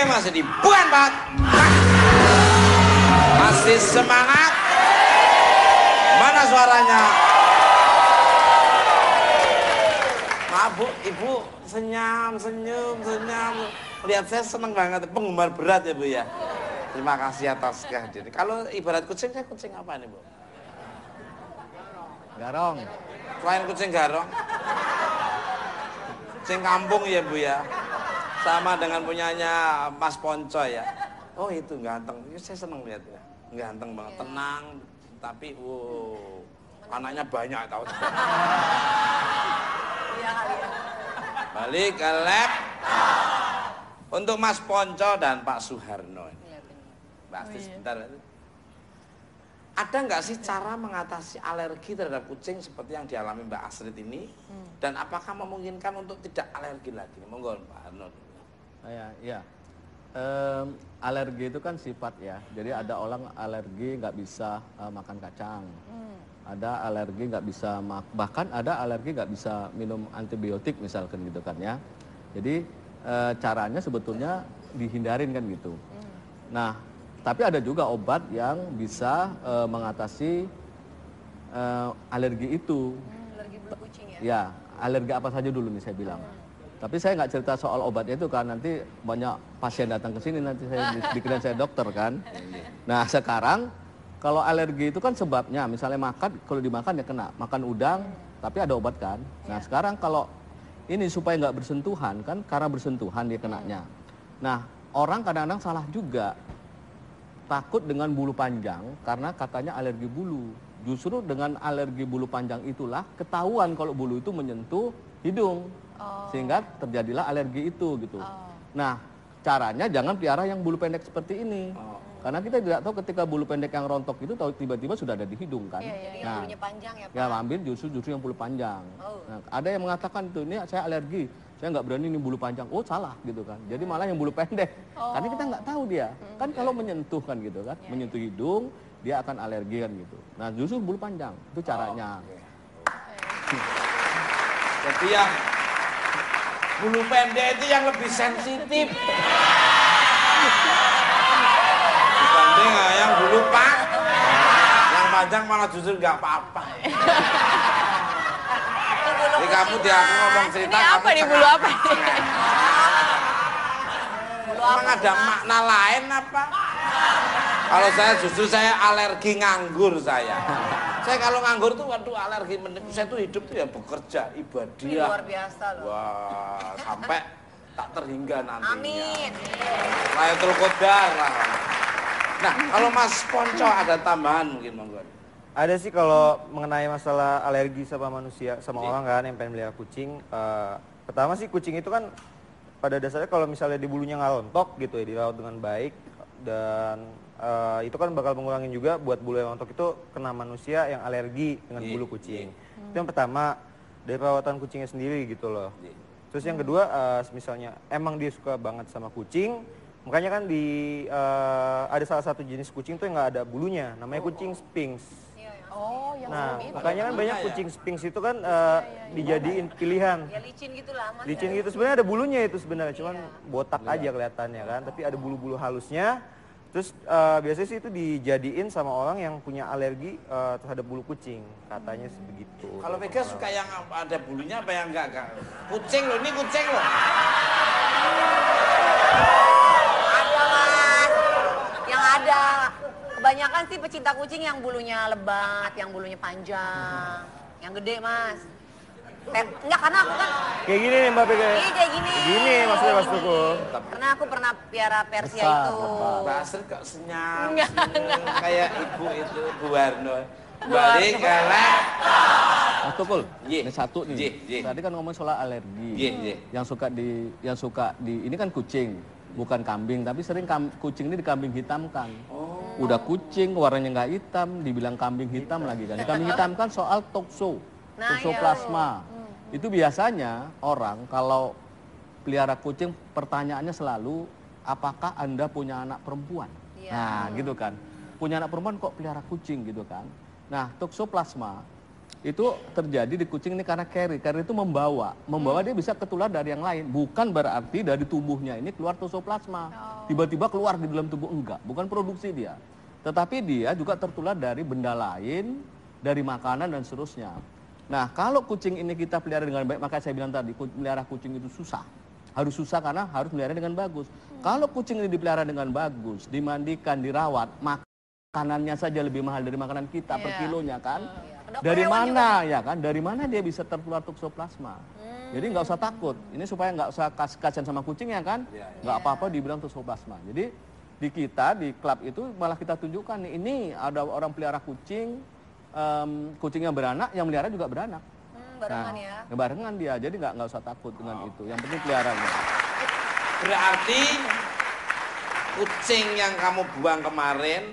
masih dibuang banget. Masih semangat. Mana suaranya? Maaf Bu, Ibu senyum. Lihat saya seneng banget, penggemar berat ya Bu ya. Terima kasih atas kehadiran. Kalau ibarat kucing, saya kucing apa nih Bu? Garong. Selain kucing garong, kucing kampung ya Bu ya. Sama dengan punyanya Mas Ponco ya. Oh itu ganteng, saya seneng lihatnya. Ganteng banget, tenang, tapi anaknya banyak tahu. Balik ke lab. Untuk Mas Ponco dan Pak Suharno. Mbak Astrid sebentar. Ada nggak sih cara mengatasi alergi terhadap kucing seperti yang dialami Mbak Astrid ini? Dan apakah memungkinkan untuk tidak alergi lagi? Monggo Pak Arno. Ya. Alergi itu kan sifat ya. Jadi ada orang alergi nggak bisa makan kacang. Ada alergi nggak bisa bahkan ada alergi nggak bisa minum antibiotik misalkan gitu kan ya. Jadi caranya sebetulnya dihindarin kan gitu. Nah, tapi ada juga obat yang bisa mengatasi alergi itu. Alergi bulu kucing ya? Ya, alergi apa saja dulu nih saya bilang. Tapi saya nggak cerita soal obatnya itu kan nanti banyak pasien datang ke sini nanti saya dikira saya dokter kan. Nah sekarang kalau alergi itu kan sebabnya misalnya makan kalau dimakan ya kena makan udang tapi ada obat kan. Nah sekarang kalau ini supaya nggak bersentuhan kan karena bersentuhan dia kenanya. Nah orang kadang-kadang salah juga takut dengan bulu panjang karena katanya alergi bulu. Justru dengan alergi bulu panjang itulah ketahuan kalau bulu itu menyentuh hidung. Sehingga terjadilah alergi itu gitu. Nah caranya jangan pelihara yang bulu pendek seperti ini. Karena kita tidak tahu ketika bulu pendek yang rontok itu tiba-tiba sudah ada di hidung kan. Iya, yang bulunya panjang ya Pak? Ya ambil justru yang bulu panjang. Nah, ada yang mengatakan itu ini saya alergi, saya nggak berani ini bulu panjang. Oh salah gitu kan. Jadi malah yang bulu pendek. Karena kita nggak tahu dia. Kan kalau menyentuh kan gitu kan, menyentuh hidung dia akan alergi kan gitu. Nah justru bulu panjang itu caranya. Jadi yang bulu pendek itu yang lebih sensitif dibanding yang bulu yang panjang malah justru nggak apa-apa. Jadi kamu di aku ngomong cerita ini apa nih bulu apa? Emang ada makna lain apa? Kalau saya justru saya alergi nganggur saya. Saya kalau nganggur tuh waduh alergi, saya tuh hidup tuh ya bekerja, ibadah. Luar biasa loh. Wah, sampai tak terhingga nantinya. Amin. Lailatul Qadar lah. Nah, kalau Mas Ponco ada tambahan mungkin monggo. Ada sih kalau mengenai masalah alergi sama manusia, sama orang kan yang pengen melihara kucing. Pertama sih kucing itu kan pada dasarnya kalau misalnya di bulunya nggak rontok gitu ya, dirawat dengan baik dan itu kan bakal mengurangi juga buat bulu yang rontok itu kena manusia yang alergi dengan bulu kucing. Itu yang pertama dari perawatan kucingnya sendiri gitu loh. Terus yang kedua misalnya emang dia suka banget sama kucing, makanya kan ada salah satu jenis kucing tuh yang nggak ada bulunya, namanya kucing Sphinx. Oh, yang Nah, itu. makanya kan banyak kucing Sphinx itu kan dijadiin pilihan. Ya licin gitu lah Mas. Licin gitu sebenarnya ada bulunya itu sebenarnya, cuman botak aja kelihatannya kan, tapi ada bulu-bulu halusnya. Terus biasanya sih itu dijadiin sama orang yang punya alergi terhadap bulu kucing, katanya sebegitu. Kalau Vega suka yang ada bulunya apa yang enggak? Kucing loh, ini kucing loh. Ada Mas. Yang ada. Kebanyakan sih pecinta kucing yang bulunya lebat, yang bulunya panjang, yang gede Mas. Enggak, karena aku kan Kayak gini nih Mbak Vega. iya kayak gini. Gini maksudnya Mas Tuku. Karena aku pernah piara Persia Besar, itu. Mbak Astrid kok senyum, Enggak. kayak ibu itu Bu Warno. Balik ke lab. Mas Tukul, Ye. ini satu nih. Ye. Tadi kan ngomong soal alergi. Ye. Yang suka di ini kan kucing, bukan kambing, tapi sering kucing ini dikambing hitamkan. Udah kucing warnanya nggak hitam, dibilang kambing hitam lagi kan. Kambing hitam kan soal toksoplasma. Itu biasanya orang kalau pelihara kucing pertanyaannya selalu apakah Anda punya anak perempuan? Nah, gitu kan. Punya anak perempuan kok pelihara kucing gitu kan. Nah, toksoplasma itu terjadi di kucing ini karena carry. Carry itu membawa dia bisa ketular dari yang lain. Bukan berarti dari tubuhnya ini keluar toxoplasma. Tiba-tiba keluar di dalam tubuh, enggak. Bukan produksi dia. Tetapi dia juga tertular dari benda lain, dari makanan dan seterusnya. Nah, kalau kucing ini kita pelihara dengan baik, maka saya bilang tadi, melihara kucing itu susah. Harus susah karena harus melihara dengan bagus. Kalau kucing ini dipelihara dengan bagus, dimandikan, dirawat, makanannya saja lebih mahal dari makanan kita per kilonya kan. Dari mana ya kan? Dari mana dia bisa tertular toxoplasma? Jadi nggak usah takut. Ini supaya nggak usah kasihan sama kucingnya kan? Nggak apa-apa dibilang toxoplasma. Jadi di kita di klub itu malah kita tunjukkan nih, ini ada orang pelihara kucing, kucingnya beranak, yang melihara juga beranak. Barengan ya. Barengan dia. Jadi nggak usah takut dengan itu. Yang penting peliharanya. Berarti kucing yang kamu buang kemarin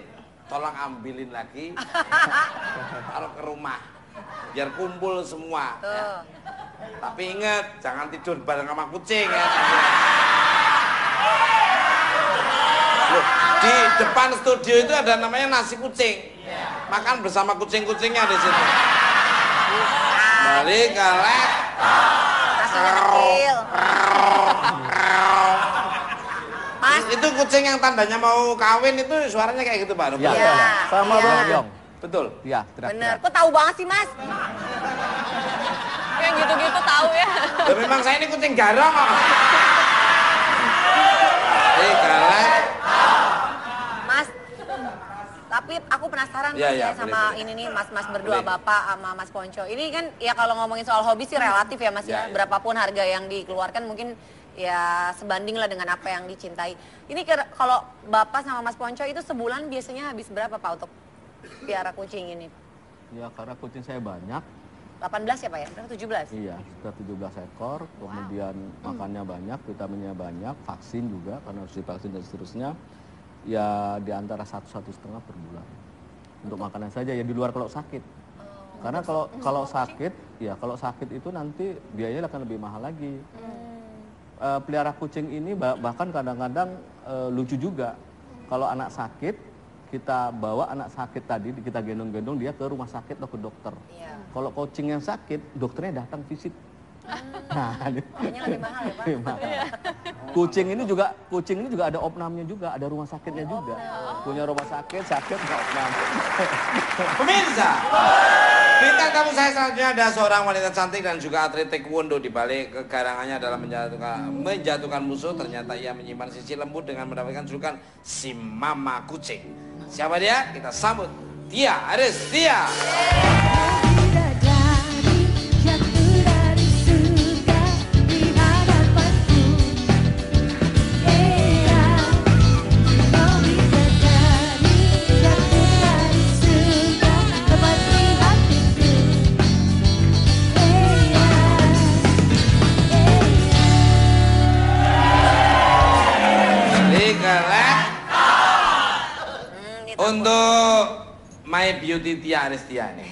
tolong ambilin lagi, taruh ke rumah, biar kumpul semua. Ya. Tapi ingat, jangan tidur bareng sama kucing ya. Loh, di depan studio itu ada namanya nasi kucing. Makan bersama kucing-kucingnya di situ. Balik ke lab. Nasinya kecil. Mas, Itu kucing yang tandanya mau kawin itu suaranya kayak gitu Pak. Ya, Iya. sama Iya. Bang. Betul. Ya, bener. teriak-teriak. Kok tahu banget sih Mas? Yang gitu-gitu tahu ya. Dan memang saya ini kucing garong kok. Galak. Mas, tapi aku penasaran Iya, Mas, iya, ya, sama boleh. ini nih mas-mas berdua, Boleh. Bapak sama Mas Ponco. Ini kan ya kalau ngomongin soal hobi sih relatif ya Mas Iya, ya. iya. Berapapun harga yang dikeluarkan mungkin ya sebanding lah dengan apa yang dicintai. Ini kalau Bapak sama Mas Ponco itu sebulan biasanya habis berapa Pak untuk piara kucing ini? Ya, karena kucing saya banyak. 18 ya Pak ya? Berapa 17? Iya, sudah 17 ekor, kemudian makannya banyak, vitaminnya banyak, vaksin juga karena harus divaksin dan seterusnya. Ya di antara 1,5 per bulan. Untuk makanan saja ya, di luar kalau sakit. Karena kalau sakit, ya kalau sakit itu nanti biayanya akan lebih mahal lagi. Pelihara kucing ini bahkan kadang-kadang lucu juga. Kalau anak sakit, kita bawa anak sakit tadi, kita gendong-gendong dia ke rumah sakit atau ke dokter. Iya. Kalau kucing yang sakit, dokternya datang visit. Nah, Makanya lebih mahal ya Pak? lebih mahal. Kucing ini juga ada opnamnya juga, ada rumah sakitnya juga. Punya rumah sakit nggak opnam. Pemirsa, bintang tamu saya selanjutnya ada seorang wanita cantik dan juga atlet taekwondo. Di balik kegarangannya adalah menjatuhkan musuh. Ternyata ia menyimpan sisi lembut dengan mendapatkan julukan si Mama Kucing. Siapa dia? Kita sambut Tia Aristia. Untuk My Beauty Tia Aristia ini,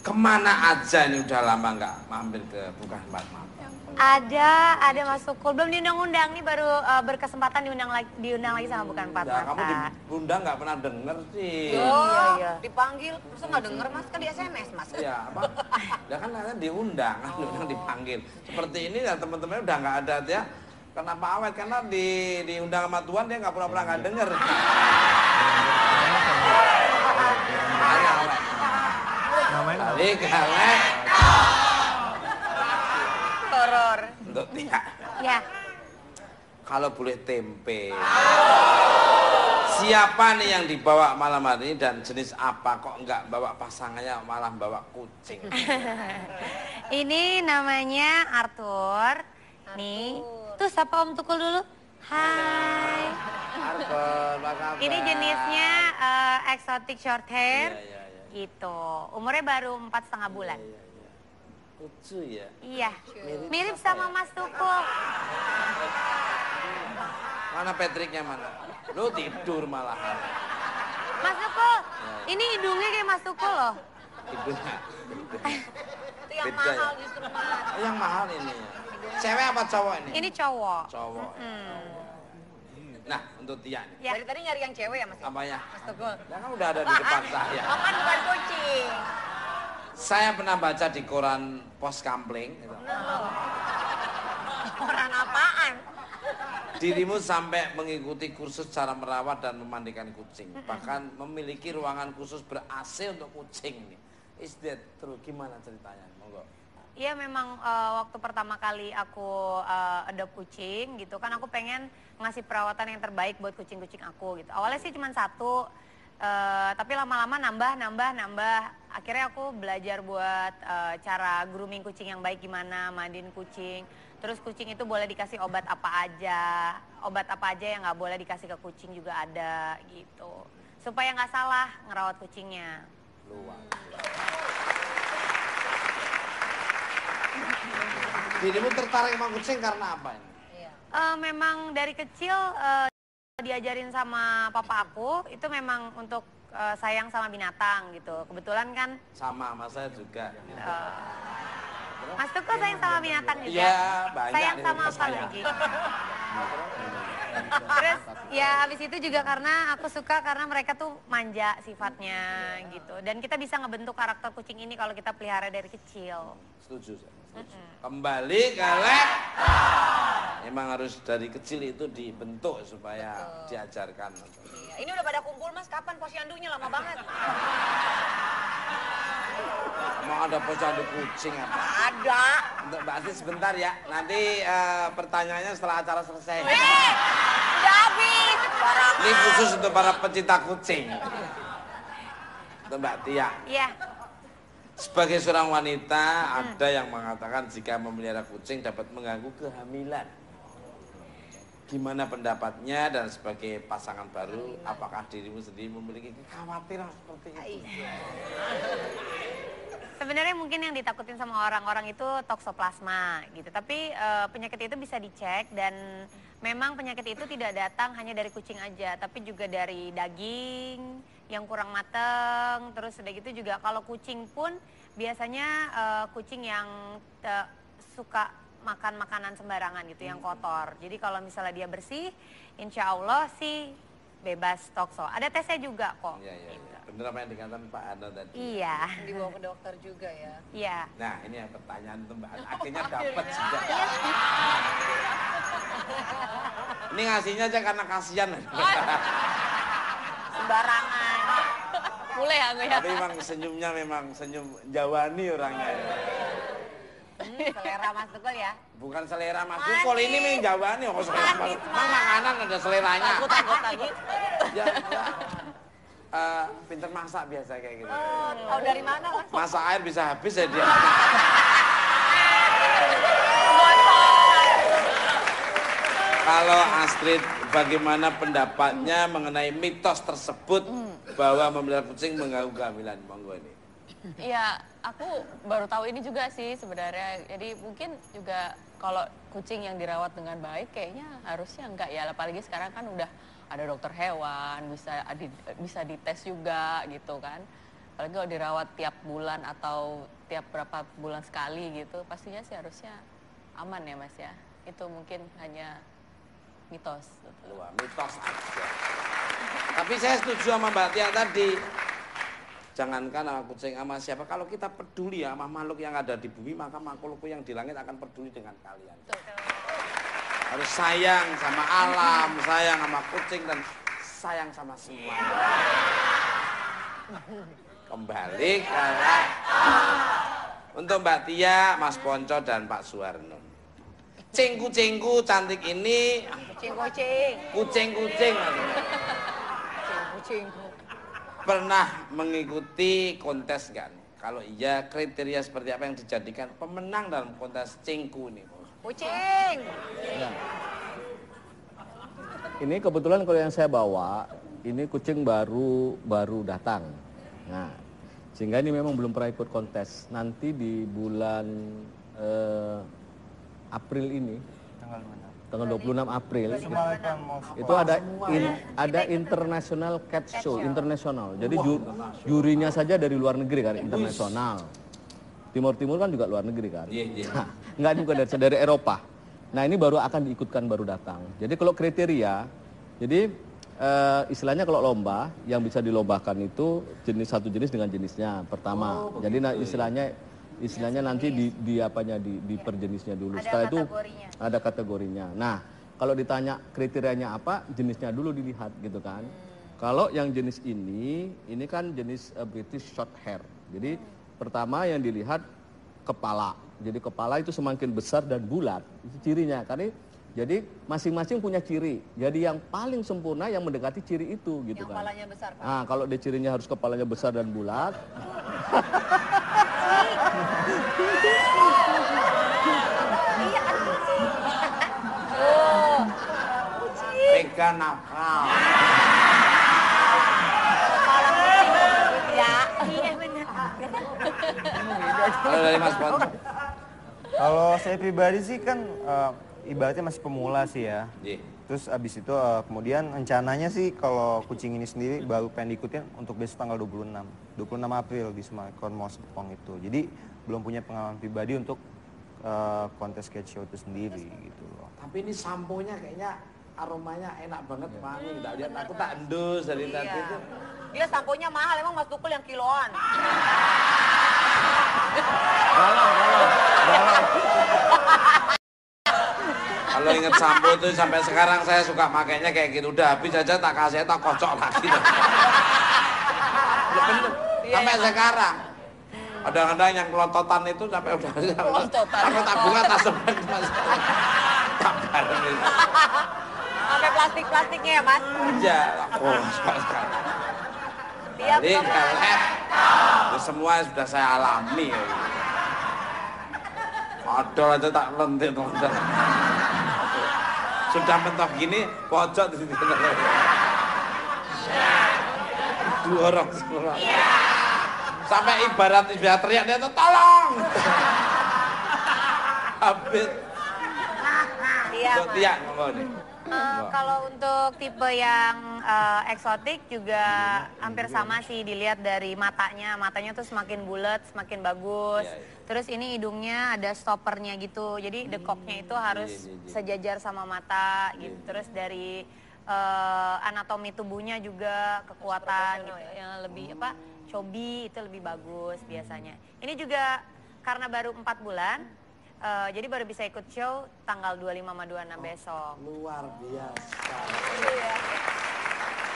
kemana aja ini udah lama nggak mampir ke Bukan Tempat Mampir? Ada Mas Tukul, belum diundang-undang nih, baru berkesempatan diundang lagi sama Bukan Empat Ya, kamu Mata. diundang nggak pernah denger sih. Oh, dipanggil. Terus nggak denger Mas? Kan di SMS Mas. Ya apa? Ya kan nanti diundang, kan diundang dipanggil. Seperti ini ya teman-teman udah nggak ada ya. Kenapa awet? Karena diundang sama Tuhan dia nggak pernah nggak denger. Makanya awet. Namanya Kali galak. Horor. Untuk Tia. Ya, Kalau boleh tempe. Siapa nih yang dibawa malam hari ini dan jenis apa? Kok nggak bawa pasangannya malah bawa kucing? ini namanya Arthur. Nih, tuh sapa Om Tukul dulu. Hai. Arthur, apa kabar? Ini jenisnya exotic short hair. Iya. Gitu. Umurnya baru 4,5 bulan. Lucu ya. Iya. Mirip sama Mas Tukul. Mana Patricknya mana? Lu tidur malahan. Mas Tukul, ini hidungnya kayak Mas Tukul loh. Tidurnya. Itu yang Beda mahal ya? justru Mas. Yang mahal ini. Cewek apa cowok ini? Ini cowok. Cowok. Nah, untuk Tia nih. Ya. Dari tadi nyari yang cewek ya Mas? Apanya? Mas Tukul. Ya kan udah ada di depan saya. Oh kan bukan kucing. Saya pernah baca di koran Pos Kampling. Gitu. Koran apaan? Dirimu sampai mengikuti kursus cara merawat dan memandikan kucing. Bahkan memiliki ruangan khusus ber-AC untuk kucing nih. Is that true? Gimana ceritanya? Monggo. Iya memang waktu pertama kali aku adopt kucing gitu kan aku pengen ngasih perawatan yang terbaik buat kucing-kucing aku gitu. Awalnya sih cuma satu, tapi lama-lama nambah. Akhirnya aku belajar buat cara grooming kucing yang baik gimana, mandiin kucing. Terus kucing itu boleh dikasih obat apa aja yang nggak boleh dikasih ke kucing juga ada gitu. Supaya nggak salah ngerawat kucingnya. Luar. Dirimu tertarik sama kucing karena apa ini? Memang dari kecil diajarin sama papa aku itu memang untuk sayang sama binatang gitu. Kebetulan kan Sama saya juga. Mas Tuko sayang sama binatang juga? Iya, banyak. Sayang nih sama rumah apa saya. lagi? Terus ya habis itu juga karena aku suka karena mereka tuh manja sifatnya gitu. Dan kita bisa ngebentuk karakter kucing ini kalau kita pelihara dari kecil. Setuju saya. Setuju. Kembali ke Emang harus dari kecil itu dibentuk supaya diajarkan. Iya. Ini udah pada kumpul Mas, kapan posyandunya? Lama banget. Mau ada posyandu kucing apa? Ada. Untuk Mbak Asti sebentar ya. Nanti pertanyaannya setelah acara selesai. Udah habis. Barang. Ini khusus untuk para pecinta kucing. Untuk Mbak Tia. Iya. Sebagai seorang wanita, ada yang mengatakan jika memelihara kucing dapat mengganggu kehamilan. Gimana pendapatnya dan sebagai pasangan baru, apakah dirimu sendiri memiliki kekhawatiran seperti itu? Sebenarnya mungkin yang ditakutin sama orang-orang itu toksoplasma gitu. Tapi penyakit itu bisa dicek dan memang penyakit itu tidak datang hanya dari kucing aja, tapi juga dari daging yang kurang mateng. Terus udah gitu juga kalau kucing pun biasanya kucing yang suka makan makanan sembarangan gitu yang kotor. Jadi kalau misalnya dia bersih, insya Allah sih bebas tokso. Ada tesnya juga kok. Iya, iya, Gitu. iya. Bener apa yang dikatakan Pak Arno tadi? Iya. Dibawa ke dokter juga ya. Iya. Nah, ini yang pertanyaan tuh Mbak. Akhirnya dapat juga. Ini ngasihnya aja karena kasihan. Sembarangan. Mulai aku ya. Tapi memang senyumnya memang senyum Jawani orangnya. Selera Mas Tukul ya. Bukan selera Mas Manis. Tukul, ini memang Jawani. Oh, selera Mas. Manis, Memang makanan ada seleranya. Takut. Ya, pinter masak biasa kayak gitu. Tahu dari mana Mas? Masak air bisa habis ya dia. Kalau Astrid, bagaimana pendapatnya mengenai mitos tersebut bahwa memelihara kucing mengganggu kehamilan? Monggo ini. Iya, aku baru tahu ini juga sih sebenarnya. Jadi mungkin juga kalau kucing yang dirawat dengan baik kayaknya harusnya enggak ya. Apalagi sekarang kan udah ada dokter hewan, bisa dites juga gitu kan. Apalagi kalau dirawat tiap bulan atau tiap berapa bulan sekali gitu, pastinya sih harusnya aman ya Mas ya. Itu mungkin hanya mitos. Wah, mitos aja. Tapi saya setuju sama Mbak Tia tadi. Jangankan sama kucing sama siapa, kalau kita peduli ya sama makhluk yang ada di bumi, maka makhluk yang di langit akan peduli dengan kalian. Harus sayang sama alam, sayang sama kucing, dan sayang sama semua. Kembali ke untuk Mbak Tia, Mas Ponco, dan Pak Suharno. Kucing-kucingku cantik ini, Kucing-kucing. kucing-kucing Kucing. pernah mengikuti kontes kan? Kalau iya, kriteria seperti apa yang dijadikan pemenang dalam kontes cingku ini? Kucing. Ya. Ini kebetulan kalau yang saya bawa, ini kucing baru datang. Nah, sehingga ini memang belum pernah ikut kontes. Nanti di bulan April ini, tanggal 26 April, itu ada International Cat Show, internasional. Jadi jurinya saja dari luar negeri kan, internasional. Timur Timur kan juga luar negeri kan. Nah, enggak, ini bukan dari Eropa. Nah, ini baru akan diikutkan, baru datang. Jadi kalau kriteria, jadi istilahnya kalau lomba yang bisa dilombakan itu satu jenis dengan jenisnya pertama. Jadi istilahnya nanti di apanya di per jenisnya dulu. Ada Setelah itu kategorinya. ada kategorinya. Nah, kalau ditanya kriterianya apa, jenisnya dulu dilihat gitu kan. Kalau yang jenis ini kan jenis British short hair. Jadi pertama yang dilihat kepala. Jadi kepala itu semakin besar dan bulat, itu cirinya. Jadi masing-masing punya ciri. Jadi yang paling sempurna yang mendekati ciri itu gitu Yang kan. kepalanya besar, Pak. Nah, kalau dia cirinya harus kepalanya besar dan bulat. Iya kan kucing. Mega nakal. Kepala kucing ya. Iya benar. Kalau dari Mas Ponco. Kalau saya pribadi sih kan ibaratnya masih pemula sih ya. Iya. Terus abis itu kemudian rencananya sih kalau kucing ini sendiri baru pengen diikutin untuk besok tanggal 26 April di Semarang Mall Serpong itu. Jadi belum punya pengalaman pribadi untuk kontes cat show itu sendiri gitu loh. Tapi ini samponya kayaknya aromanya enak banget, wangi. Nggak lihat aku tak endus dari tadi itu. Dia samponya mahal, emang Mas Tukul yang kiloan. Kalau inget sampo itu sampai sekarang saya suka makainya kayak gitu. Udah habis aja tak kasih, tak kocok lagi. Ya bener. Sampai sekarang. Kadang-kadang yang kelototan itu sampai udah sampai tak buka tas sebelah Mas. Tak bareng itu. Sampai plastik-plastiknya ya, Mas. Iya. Oh, sekali. Tiap Jadi sama. kalian itu semua sudah saya alami. Ya. Odol aja tak lentik teman-teman. Sudah mentok gini, pojok di sini. Dorong semua. Sampai ibarat teriak dia tuh tolong. Habis. Iya, Untuk Mas. tiak ngomong nih. Kalau untuk tipe yang eksotik juga hampir sama sih dilihat dari matanya. Matanya tuh semakin bulat, semakin bagus. Iya, iya. Terus ini hidungnya ada stoppernya gitu. Jadi dekoknya itu harus sejajar sama mata gitu. Terus dari anatomi tubuhnya juga kekuatan gitu. Yang lebih cobi itu lebih bagus biasanya. Ini juga karena baru 4 bulan. Jadi baru bisa ikut show tanggal 25 sama 26 besok. Luar biasa.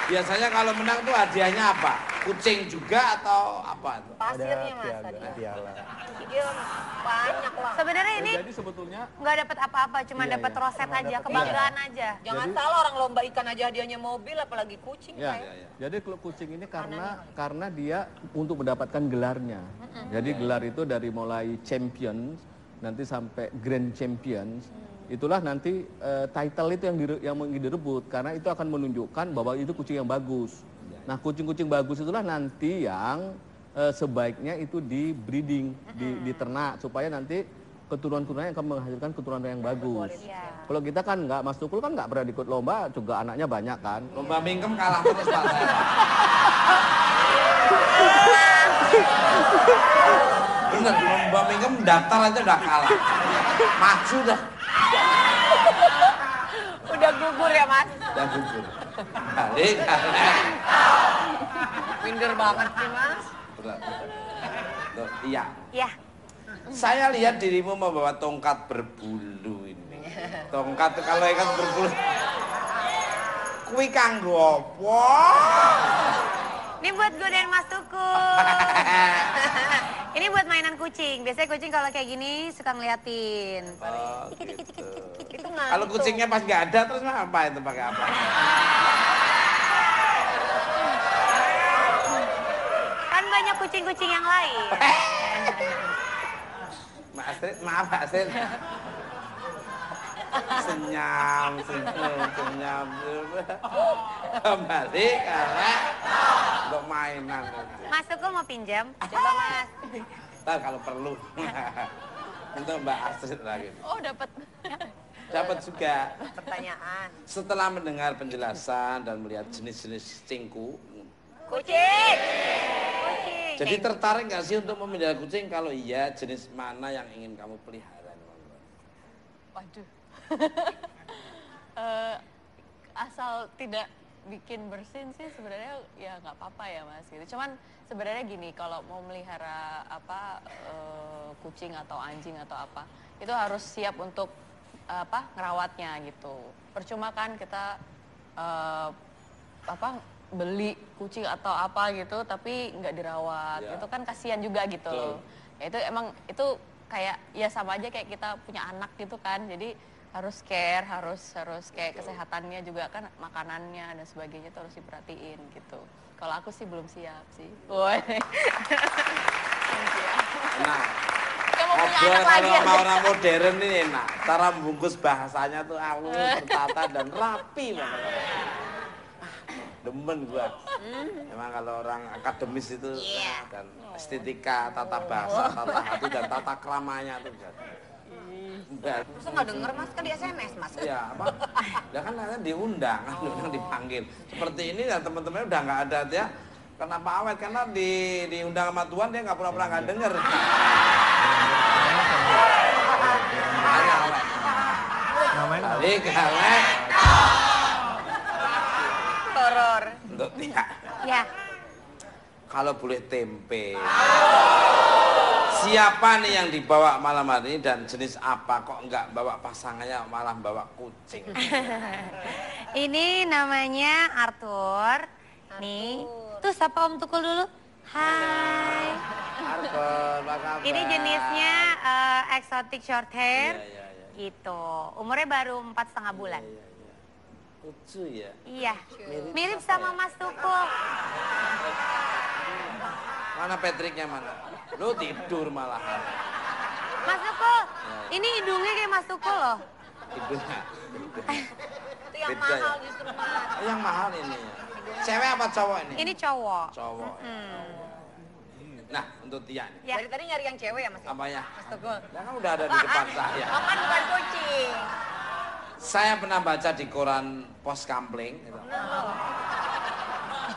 Biasanya kalau menang tuh hadiahnya apa? Kucing juga atau apa tuh? Pasirnya, Mas, piala, tadi. piala. Dia banyak lah. Sebenarnya ini Jadi sebetulnya nggak dapat apa-apa, cuma Iya, dapat iya. roset aja, kebanggaan aja. Jangan salah, orang lomba ikan aja hadiahnya mobil, apalagi kucing. Ya, Pak. jadi kalau kucing ini karena dia untuk mendapatkan gelarnya. Jadi gelar itu dari mulai champions nanti sampai grand champions. Itulah nanti title itu yang direbut karena itu akan menunjukkan bahwa itu kucing yang bagus. Nah, kucing-kucing bagus itulah nanti yang sebaiknya itu di breeding, di ternak supaya nanti keturunan-keturunannya akan menghasilkan keturunan yang bagus. Kalau kita kan nggak, Mas Tukul kan nggak pernah ikut lomba, juga anaknya banyak kan. Lomba mingkem kalah terus Pak saya. Bener, lomba mingkem daftar aja udah kalah. Maju dah. Udah gugur ya, Mas? Udah gugur. Balik kalian. Minder banget sih, Mas. Berat. Tuh, iya. Ya, Saya lihat dirimu membawa tongkat berbulu ini. Tongkat kalau ikan berbulu. Kuwi kanggo apa? ini buat godain Mas Tukul. Ini buat mainan kucing. Biasanya kucing kalau kayak gini suka ngeliatin. Oh, gitu. Itu Kalau kucingnya pas nggak ada terus apa itu pakai apa? Kan banyak kucing-kucing yang lain. Mbak Astrid, maaf Mbak Astrid. Senyam. Kembali karena untuk mainan. Mas Tukul mau pinjam? Coba, Mas. Ntar kalau perlu. Untuk Mbak Astrid lagi. Oh, dapat. Dapat juga. Pertanyaan. Setelah mendengar penjelasan dan melihat jenis-jenis cingku, Kucing! Kucing. jadi tertarik nggak sih untuk memelihara kucing? Kalau iya, jenis mana yang ingin kamu pelihara? Waduh. Asal tidak bikin bersin sih sebenarnya ya nggak apa-apa ya Mas gitu. Cuman sebenarnya gini, kalau mau melihara kucing atau anjing atau apa, itu harus siap untuk ngerawatnya gitu. Percuma kan kita beli kucing atau apa gitu tapi nggak dirawat. Ya. Itu kan kasihan juga gitu loh. Ya, itu emang itu kayak ya sama aja kayak kita punya anak gitu kan. Jadi harus care, harus kayak kesehatannya juga kan, makanannya dan sebagainya itu harus diperhatiin gitu. Kalau aku sih belum siap sih. Woi. Nah, Kamu punya ngobrol anak lagi kalau aja. sama orang modern ini enak. Cara membungkus bahasanya tuh tertata dan rapi banget. Demen gua. Memang kalau orang akademis itu dan estetika, tata bahasa, tata hati dan tata keramanya tuh. Masa nggak denger Mas, kan di SMS Mas. Iya, apa? Ya kan nanti diundang, kan diundang dipanggil. Seperti ini dan teman-temannya udah nggak ada dia. Kenapa awet? Karena diundang sama Tuhan dia nggak pura-pura nggak denger. Makanya awet. Namanya Balik awet. Horor. Untuk dia. Ya, Kalau boleh tempe. Siapa nih yang dibawa malam hari ini dan jenis apa? Kok nggak bawa pasangannya malah bawa kucing? ini namanya Arthur. Nih, tuh sapa Om Tukul dulu. Hai. Arthur, apa kabar? Ini jenisnya exotic short hair. Iya, iya, iya. Gitu. Umurnya baru 4,5 bulan. Iya, iya. Lucu ya. Iya. Mirip Mirip siapa sama ya? Mas Tukul. Mana Patricknya mana? Lu tidur malahan. Mas Tukul, Ya. ini hidungnya kayak Mas Tukul loh. Tidurnya. Itu yang Beda mahal ya? justru Mas. Yang mahal ini. Cewek apa cowok ini? Ini cowok. Cowok. Nah, untuk Tia nih. Ya. Dari tadi nyari yang cewek ya Mas? Apanya? Mas Tukul. Ya kan udah ada di depan saya. Oh kan bukan kucing. Saya pernah baca di koran Pos Kampling. Gitu.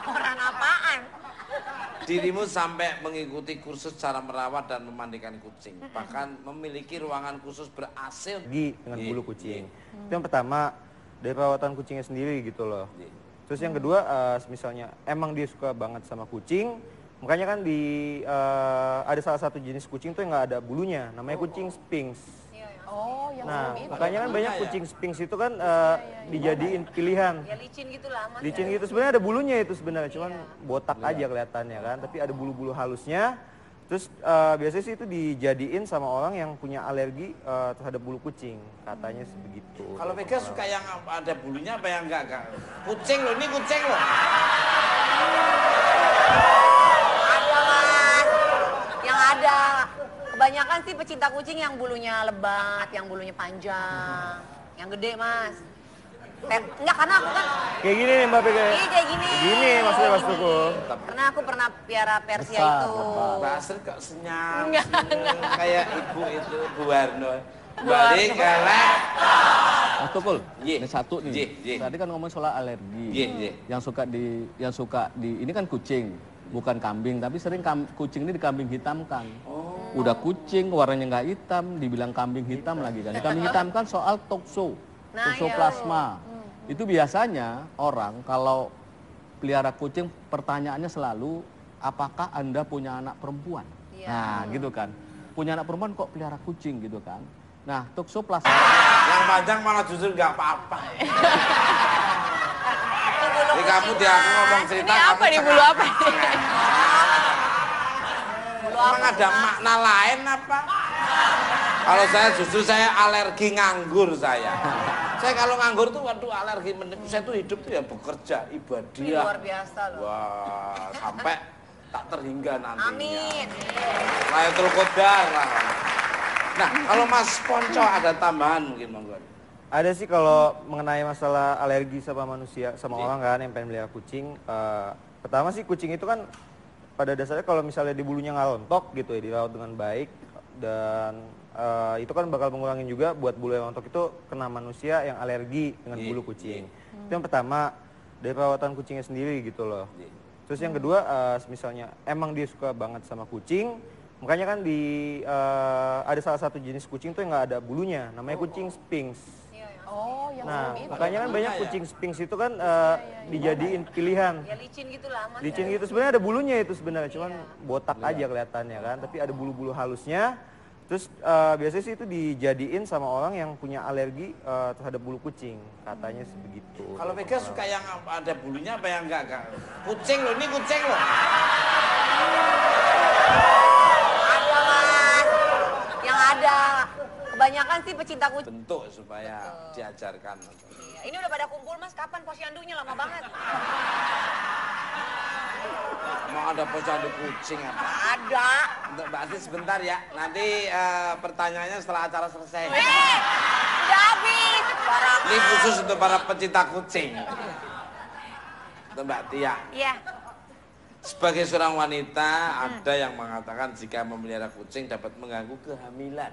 Orang apaan? Dirimu sampai mengikuti kursus cara merawat dan memandikan kucing. Bahkan memiliki ruangan khusus ber-AC. dengan Iya, bulu kucing. iya. Itu yang pertama, dari perawatan kucingnya sendiri gitu loh. Iya. Terus yang kedua, misalnya emang dia suka banget sama kucing, makanya kan ada salah satu jenis kucing tuh yang nggak ada bulunya, namanya kucing Sphinx. Oh, yang Nah, belum itu. makanya kan banyak ya? kucing Sphinx itu kan dijadiin pilihan. Ya licin gitu lah Mas. Licin gitu, sebenarnya ada bulunya itu sebenarnya, cuman botak aja kelihatannya kan, tapi ada bulu-bulu halusnya. Terus biasanya sih itu dijadiin sama orang yang punya alergi terhadap bulu kucing, katanya sebegitu. Kalau Vega suka yang ada bulunya apa yang enggak? Kucing loh, ini kucing loh. Ada Mas. Yang ada. Kebanyakan sih pecinta kucing yang bulunya lebat, yang bulunya panjang, yang gede Mas. Enggak, karena aku kan Kayak gini nih Mbak Vega. ini kayak gini. Gini maksudnya Mas Tukul. Karena aku pernah piara Persia Besar, itu. lebat. Mbak Astrid kok senyum, kayak ibu itu Bu Warno. Balik galak. Mas Tukul, Ye. ini satu nih. Ye, ye. Tadi kan ngomong soal alergi. Ye, ye. Yang suka di ini kan kucing, bukan kambing, tapi sering kucing ini dikambing hitamkan. Udah kucing warnanya nggak hitam, dibilang kambing hitam lagi kan. Kambing hitam kan soal Nah, toksoplasma. Itu biasanya orang kalau pelihara kucing pertanyaannya selalu apakah Anda punya anak perempuan? Iya. Nah, gitu kan. Punya anak perempuan kok pelihara kucing gitu kan. Nah, toksoplasma Yang panjang malah justru nggak apa-apa. Jadi kamu di aku ngomong cerita. Ini apa nih, bulu apa nih? Emang ada makna lain apa? Kalau saya justru saya alergi nganggur saya. Saya kalau nganggur tuh waduh alergi. Saya tuh hidup tuh ya bekerja, ibadah. Luar biasa loh. Wah, sampai tak terhingga nantinya. Amin. Laylatul Qadar lah. Nah, kalau Mas Ponco ada tambahan mungkin monggo. Ada sih kalau mengenai masalah alergi sama manusia, sama Iya. orang kan yang pengen melihara kucing. Pertama sih kucing itu kan pada dasarnya kalau misalnya di bulunya nggak rontok gitu ya, dirawat dengan baik. Dan itu kan bakal mengurangin juga buat bulu yang rontok itu kena manusia yang alergi dengan Iya, bulu kucing. iya. Itu yang pertama, dari perawatan kucingnya sendiri gitu loh. Iya. Terus yang kedua, misalnya emang dia suka banget sama kucing, makanya kan ada salah satu jenis kucing tuh yang nggak ada bulunya, namanya kucing Sphinx. Oh, yang Nah, itu. makanya kan banyak kucing Sphinx itu kan dijadiin pilihan. Ya licin gitu lah mas. Licin gitu, sebenarnya ada bulunya itu sebenarnya, cuman botak aja kelihatannya kan, tapi ada bulu-bulu halusnya. Terus biasanya sih itu dijadiin sama orang yang punya alergi terhadap bulu kucing, katanya sih begitu. Kalau Vega suka yang ada bulunya apa yang enggak? Kucing loh, ini kucing loh. Ada mas, yang ada. Kebanyakan sih pecinta kucing. Bentuk supaya diajarkan. Iya. Ini udah pada kumpul mas, kapan posyandunya lama banget? Mau ada posyandu kucing apa? Ada. Untuk Mbak Ati sebentar ya, nanti pertanyaannya setelah acara selesai. Udah habis. Barang. Ini khusus untuk para pecinta kucing. Untuk Mbak Tia. Iya. Sebagai seorang wanita, ada yang mengatakan jika memelihara kucing dapat mengganggu kehamilan.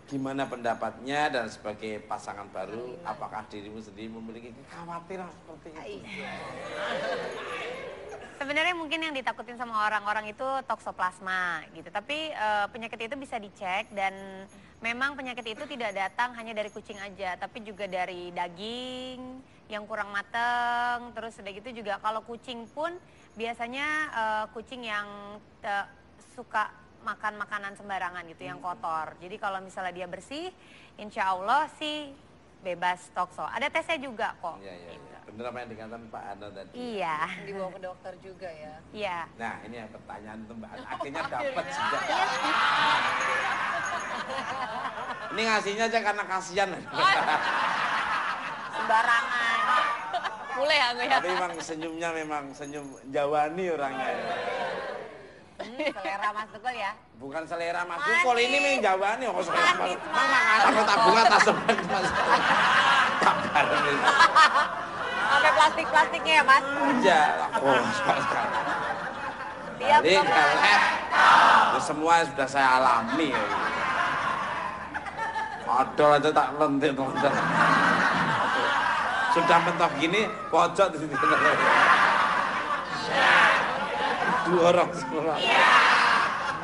Gimana pendapatnya dan sebagai pasangan baru, apakah dirimu sendiri memiliki kekhawatiran seperti itu? Sebenarnya mungkin yang ditakutin sama orang-orang itu toksoplasma gitu. Tapi penyakit itu bisa dicek dan memang penyakit itu tidak datang hanya dari kucing aja, tapi juga dari daging yang kurang mateng. Terus udah gitu juga kalau kucing pun biasanya kucing yang suka makan makanan sembarangan gitu yang kotor. Jadi kalau misalnya dia bersih, insya Allah sih bebas tokso. Ada tesnya juga kok. Iya, iya, iya. Bener apa yang dikatakan Pak Ano tadi? Iya. Dibawa ke dokter juga ya. Iya. Nah, ini yang pertanyaan untuk Mbak Ano. Akhirnya dapat juga. Ini ngasihnya aja karena kasihan. Sembarangan. Mulai aku ya. Tapi memang senyumnya memang senyum Jawani orangnya. Selera mas Tukul ya. Bukan selera Mas Manis. Tukul, ini memang Jawani. Oh, selera Mas. Manis, Mas. Aku tak bunga tak sebenarnya Mas. Tak bareng ini. Sampai plastik-plastiknya ya mas. Aja. Oh, sekali. Tiap Jadi mas. kalau itu semua sudah saya alami. Ya. Odol aja tak lentik teman-teman. Sudah mentok gini, pojok di sini. Dua orang semua.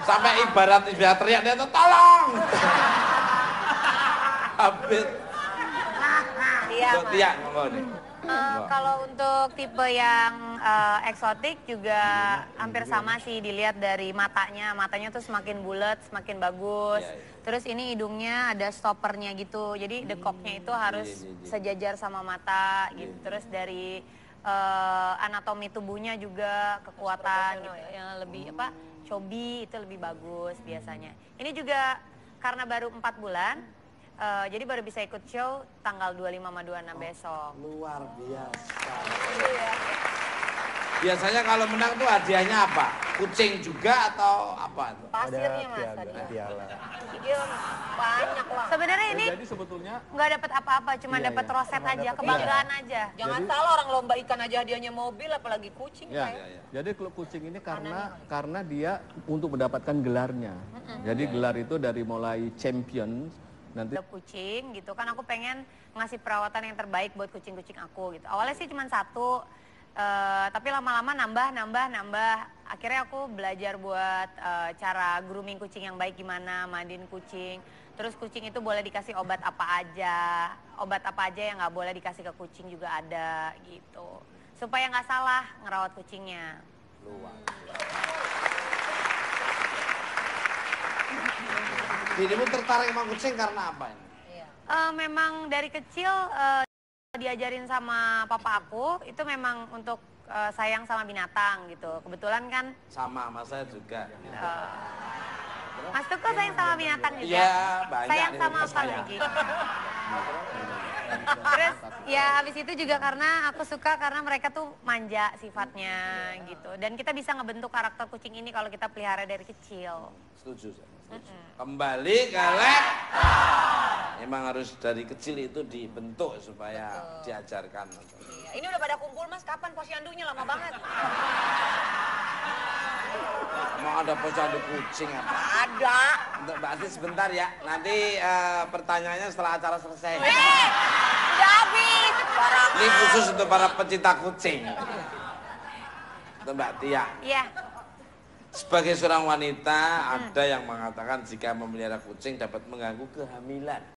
Sampai ibarat teriak dia tuh tolong. Habis. Iya Untuk mas. tiak ngomong nih. Kalau untuk tipe yang eksotik juga hampir sama sih dilihat dari matanya. Matanya tuh semakin bulat, semakin bagus. Iya, iya. Terus ini hidungnya ada stoppernya gitu. Jadi dekoknya itu harus iya. sejajar sama mata gitu. Terus dari anatomi tubuhnya juga kekuatan gitu. Yang lebih cobi itu lebih bagus biasanya. Ini juga karena baru 4 bulan. Jadi baru bisa ikut show tanggal 25 sama 26 besok. Luar biasa. Biasanya kalau menang tuh hadiahnya apa? Kucing juga atau apa? Pasirnya mas piala, tadi. piala. Iya banyak lah. Sebenarnya ini Jadi sebetulnya nggak dapat apa-apa, cuma Iya, dapat iya. roset Cuma aja, dapet- kebanggaan aja. Jangan Jadi- salah orang lomba ikan aja hadiahnya mobil apalagi kucing. ya, Pak. jadi klub kucing ini karena dia untuk mendapatkan gelarnya. Jadi gelar itu dari mulai champion nanti Ada kucing gitu kan, aku pengen ngasih perawatan yang terbaik buat kucing-kucing aku gitu. Awalnya sih cuma 1, tapi lama-lama nambah. Akhirnya aku belajar buat cara grooming kucing yang baik gimana, mandiin kucing. Terus kucing itu boleh dikasih obat apa aja yang nggak boleh dikasih ke kucing juga ada gitu. Supaya nggak salah ngerawat kucingnya. Luar. Dirimu tertarik sama kucing karena apa ini? Memang dari kecil diajarin sama papa aku itu memang untuk sayang sama binatang gitu. Kebetulan kan Sama saya juga. Mas Tuko sayang sama binatang juga. Iya, banyak Sayang nih sama rumah apa saya. lagi? Terus ya habis itu juga karena aku suka karena mereka tuh manja sifatnya gitu. Dan kita bisa ngebentuk karakter kucing ini kalau kita pelihara dari kecil. Setuju saya. Setuju. Kembali ke lab. Emang harus dari kecil itu dibentuk supaya diajarkan. Iya. Ini udah pada kumpul mas, kapan posyandunya lama banget? Mau ada posyandu kucing apa? Ada. Untuk Mbak Ati sebentar ya, nanti pertanyaannya setelah acara selesai. Udah habis. Barang. Ini khusus untuk para pecinta kucing. Untuk Mbak Tia. Iya. Sebagai seorang wanita, ada yang mengatakan jika memelihara kucing dapat mengganggu kehamilan.